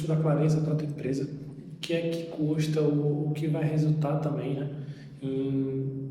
custo da clareza para a tua empresa, o que é que custa, o que vai resultar também, né, em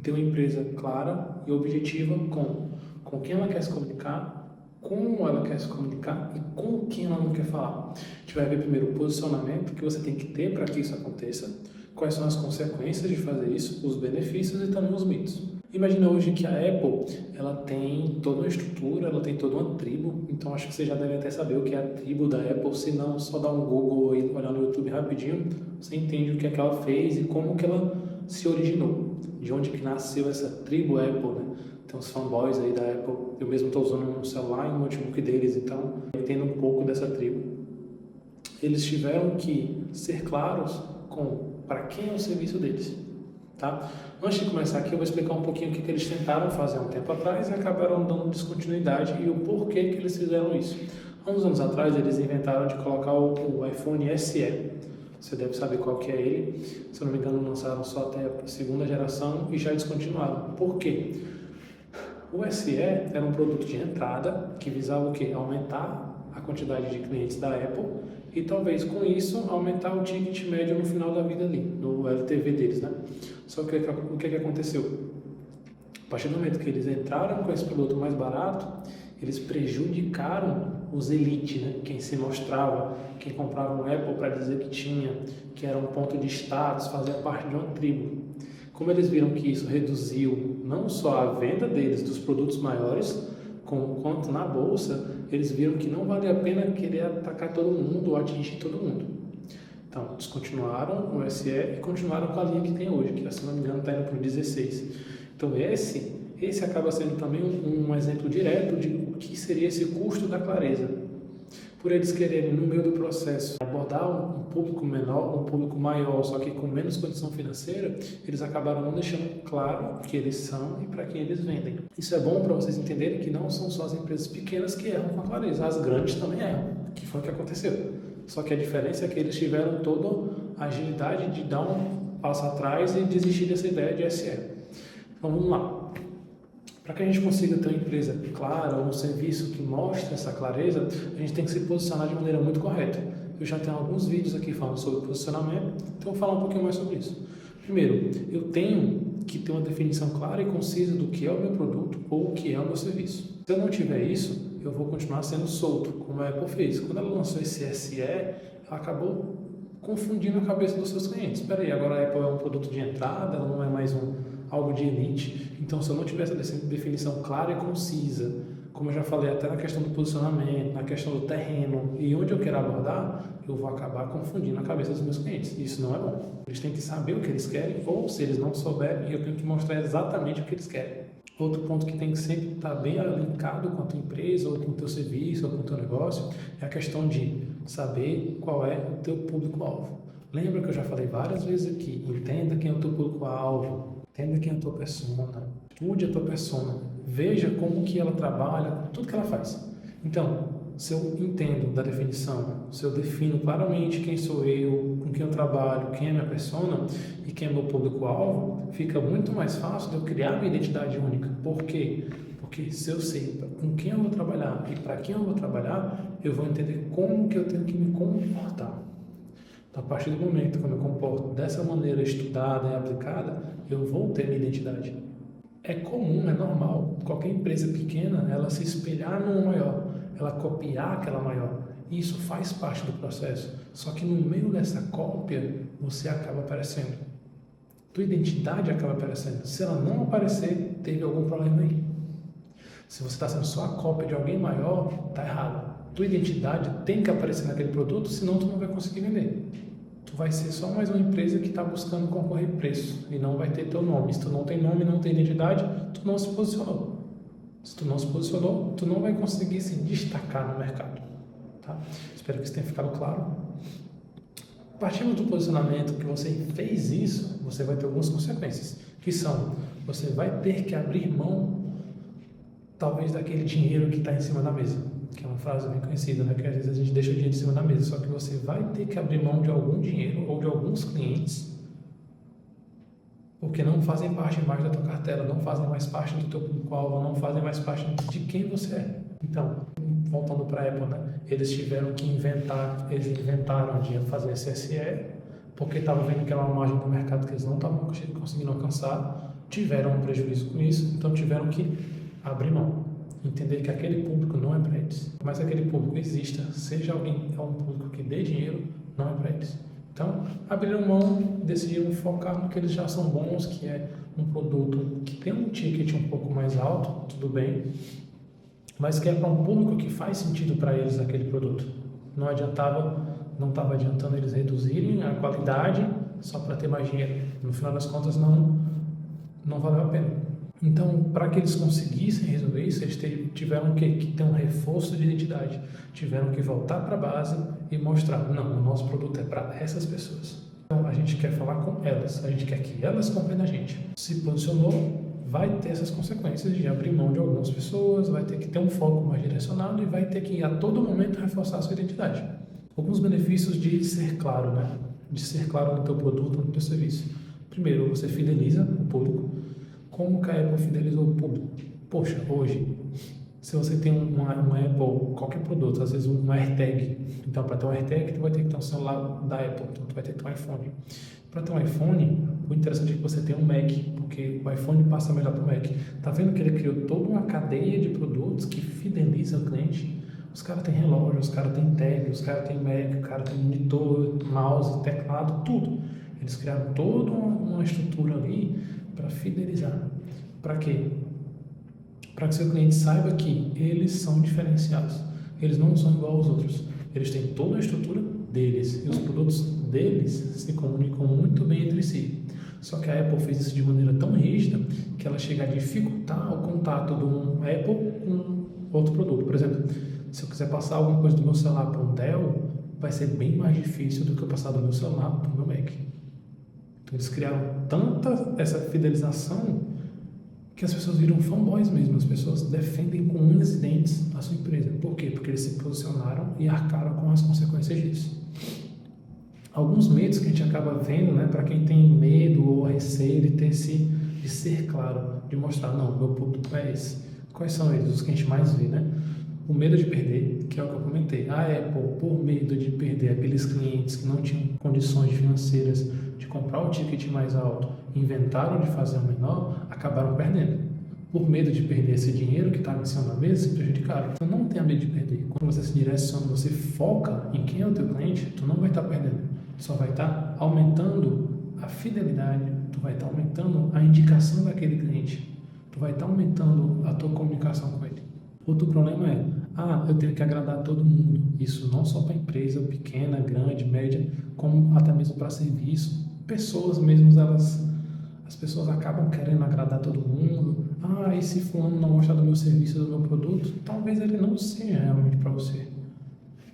ter uma empresa clara e objetiva com quem ela quer se comunicar, como ela quer se comunicar e com quem ela não quer falar. A gente vai ver primeiro o posicionamento que você tem que ter para que isso aconteça, quais são as consequências de fazer isso, os benefícios e também os mitos. Imagina hoje que a Apple, ela tem toda uma estrutura, ela tem toda uma tribo, então acho que você já deve até saber o que é a tribo da Apple, se não, só dá um Google e olhar no YouTube rapidinho, você entende o que é que ela fez e como que ela se originou, de onde que nasceu essa tribo Apple, né? Tem uns fanboys aí da Apple, eu mesmo estou usando um celular e um notebook deles, então eu entendo um pouco dessa tribo. Eles tiveram que ser claros para quem é o serviço deles, tá? Antes de começar aqui, eu vou explicar um pouquinho o que eles tentaram fazer há um tempo atrás e acabaram dando descontinuidade e o porquê que eles fizeram isso. Há uns anos atrás, eles inventaram de colocar o iPhone SE. Você deve saber qual que é ele. Se eu não me engano, lançaram só até a segunda geração e já descontinuaram. Por quê? O SE era um produto de entrada que visava o quê? Aumentar a quantidade de clientes da Apple e talvez com isso aumentar o ticket médio no final da vida ali, no LTV deles, né? Só que o que aconteceu? A partir do momento que eles entraram com esse produto mais barato, eles prejudicaram os elite, né? Quem se mostrava, quem comprava um Apple para dizer que tinha, que era um ponto de status, fazia parte de uma tribo. Como eles viram que isso reduziu não só a venda deles dos produtos maiores, quanto na bolsa, eles viram que não vale a pena querer atacar todo mundo ou atingir todo mundo. Então, descontinuaram o SE e continuaram com a linha que tem hoje, que, se não me engano, está indo para o 16. Então, esse acaba sendo também um exemplo direto de o que seria esse custo da clareza. Por eles quererem, no meio do processo, abordar um público menor, um público maior, só que com menos condição financeira, eles acabaram não deixando claro o que eles são e para quem eles vendem. Isso é bom para vocês entenderem que não são só as empresas pequenas que erram com a clareza, as grandes também erram, que foi o que aconteceu. Só que a diferença é que eles tiveram toda a agilidade de dar um passo atrás e desistir dessa ideia de SE. Então vamos lá. Para que a gente consiga ter uma empresa clara, um serviço que mostre essa clareza, a gente tem que se posicionar de maneira muito correta. Eu já tenho alguns vídeos aqui falando sobre posicionamento, então eu vou falar um pouquinho mais sobre isso. Primeiro, eu tenho que ter uma definição clara e concisa do que é o meu produto ou o que é o meu serviço. Se eu não tiver isso, eu vou continuar sendo solto, como a Apple fez. Quando ela lançou esse SE, ela acabou confundindo a cabeça dos seus clientes. Espera aí, agora a Apple é um produto de entrada, ela não é mais algo de elite. Então, se eu não tiver essa definição clara e concisa, como eu já falei até na questão do posicionamento, na questão do terreno e onde eu quero abordar, eu vou acabar confundindo a cabeça dos meus clientes. Isso não é bom. Eles têm que saber o que eles querem, ou se eles não souberem, eu tenho que mostrar exatamente o que eles querem. Outro ponto que tem que sempre estar bem linkado com a tua empresa, ou com o teu serviço, ou com o teu negócio, é a questão de saber qual é o teu público-alvo. Lembra que eu já falei várias vezes aqui, entenda quem é o teu público-alvo, entenda quem é a tua persona, estude a tua persona, veja como que ela trabalha, tudo que ela faz. Então, se eu entendo da definição, se eu defino claramente quem sou eu, com quem eu trabalho, quem é minha persona e quem é meu público-alvo, fica muito mais fácil de eu criar minha identidade única. Por quê? Porque se eu sei com quem eu vou trabalhar e para quem eu vou trabalhar, eu vou entender como que eu tenho que me comportar. Então, a partir do momento que eu me comporto dessa maneira estudada e aplicada, eu vou ter minha identidade. É comum, é normal, qualquer empresa pequena, ela se espelhar numa maior, ela copiar aquela maior. E isso faz parte do processo. Só que no meio dessa cópia, você acaba aparecendo. Tua identidade acaba aparecendo. Se ela não aparecer, teve algum problema aí. Se você está sendo só a cópia de alguém maior, está errado. Tua identidade tem que aparecer naquele produto, senão tu não vai conseguir vender. Tu vai ser só mais uma empresa que está buscando concorrer preço e não vai ter teu nome. Se tu não tem nome, não tem identidade, tu não se posicionou. Se tu não se posicionou, tu não vai conseguir se destacar no mercado. Tá? Espero que isso tenha ficado claro. Partindo do posicionamento que você fez isso, você vai ter algumas consequências, que são, você vai ter que abrir mão, talvez, daquele dinheiro que está em cima da mesa, que é uma frase bem conhecida, né? Que às vezes a gente deixa o dinheiro em cima da mesa, só que você vai ter que abrir mão de algum dinheiro ou de alguns clientes, porque não fazem parte mais da tua cartela, não fazem mais parte do teu público-alvo, não fazem mais parte de quem você é. Então, voltando para a Apple, né? Eles tiveram que eles inventaram de fazer SSE, porque estavam vendo que era uma margem do mercado que eles não estavam conseguindo alcançar, tiveram um prejuízo com isso, então tiveram que abrir mão, entender que aquele público não é para eles. Mas aquele público exista, seja alguém é um público que dê dinheiro, não é para eles. Então, abriram mão, decidiram focar no que eles já são bons, que é um produto que tem um ticket um pouco mais alto, tudo bem, mas que é para um público que faz sentido para eles aquele produto. Não estava adiantando eles reduzirem a qualidade só para ter mais dinheiro. No final das contas, não valeu a pena. Então, para que eles conseguissem resolver isso, eles tiveram que ter um reforço de identidade. Tiveram que voltar para a base e mostrar, não, o nosso produto é para essas pessoas. Então, a gente quer falar com elas, a gente quer que elas comprem da gente. Se posicionou, vai ter essas consequências de abrir mão de algumas pessoas, vai ter que ter um foco mais direcionado e vai ter que, a todo momento, reforçar a sua identidade. Alguns benefícios de ser claro, né? De ser claro no teu produto, no teu serviço. Primeiro, você fideliza o público. Como que a Apple fidelizou o público? Poxa, hoje, se você tem um Apple, qualquer produto, às vezes um AirTag, então para ter um AirTag, tu vai ter que ter um celular da Apple, então tu vai ter que ter um iPhone. Para ter um iPhone, o interessante é que você tenha um Mac, porque o iPhone passa melhor para o Mac. Tá vendo que ele criou toda uma cadeia de produtos que fideliza o cliente? Os caras têm relógio, os caras têm tag, os caras têm Mac, o cara tem monitor, mouse, teclado, tudo. Eles criaram toda uma estrutura ali para fidelizar. Para quê? Para que seu cliente saiba que eles são diferenciados. Eles não são igual aos outros. Eles têm toda a estrutura deles e os produtos deles se comunicam muito bem entre si. Só que a Apple fez isso de maneira tão rígida que ela chega a dificultar o contato de um Apple com outro produto. Por exemplo, se eu quiser passar alguma coisa do meu celular para um Dell, vai ser bem mais difícil do que eu passar do meu celular para o meu Mac. Então eles criaram tanta essa fidelização que as pessoas viram fanboys mesmo, as pessoas defendem com unhas e dentes a sua empresa. Por quê? Porque eles se posicionaram e arcaram com as consequências disso. Alguns medos que a gente acaba vendo, né, para quem tem medo ou receio de ser claro, de mostrar, não, meu público é esse. Quais são eles? Os que a gente mais vê, né? O medo de perder, que é o que eu comentei. A Apple, por medo de perder aqueles clientes que não tinham condições financeiras de comprar o ticket mais alto, inventaram de fazer o menor, acabaram perdendo. Por medo de perder esse dinheiro que estava em cima da mesa, se prejudicaram. Então não tenha medo de perder. Quando você se direciona, você foca em quem é o teu cliente, tu não vai estar perdendo. Só vai estar aumentando a fidelidade, tu vai estar aumentando a indicação daquele cliente, tu vai estar aumentando a tua comunicação com ele. Outro problema é, eu tenho que agradar todo mundo. Isso não só para empresa pequena, grande, média, como até mesmo para serviço. Pessoas mesmo, as pessoas acabam querendo agradar todo mundo. E se fulano não gostar do meu serviço, do meu produto, talvez ele não seja realmente para você.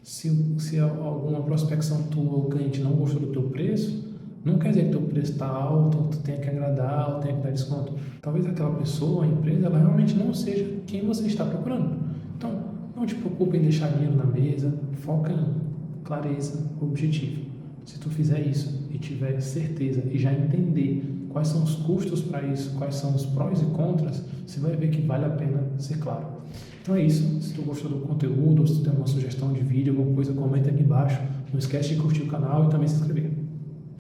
Se alguma prospecção tua ou cliente não gostou do teu preço, não quer dizer que teu preço está alto, ou tu tenha que agradar, ou tenha que dar desconto. Talvez aquela pessoa, a empresa, ela realmente não seja quem você está procurando. Então, não te preocupe em deixar dinheiro na mesa, foca em clareza, objetivo. Se tu fizer isso e tiver certeza e já entender quais são os custos para isso, quais são os prós e contras, você vai ver que vale a pena ser claro. Então é isso. Se tu gostou do conteúdo, ou se tu tem alguma sugestão de vídeo, alguma coisa, comenta aqui embaixo. Não esquece de curtir o canal e também se inscrever.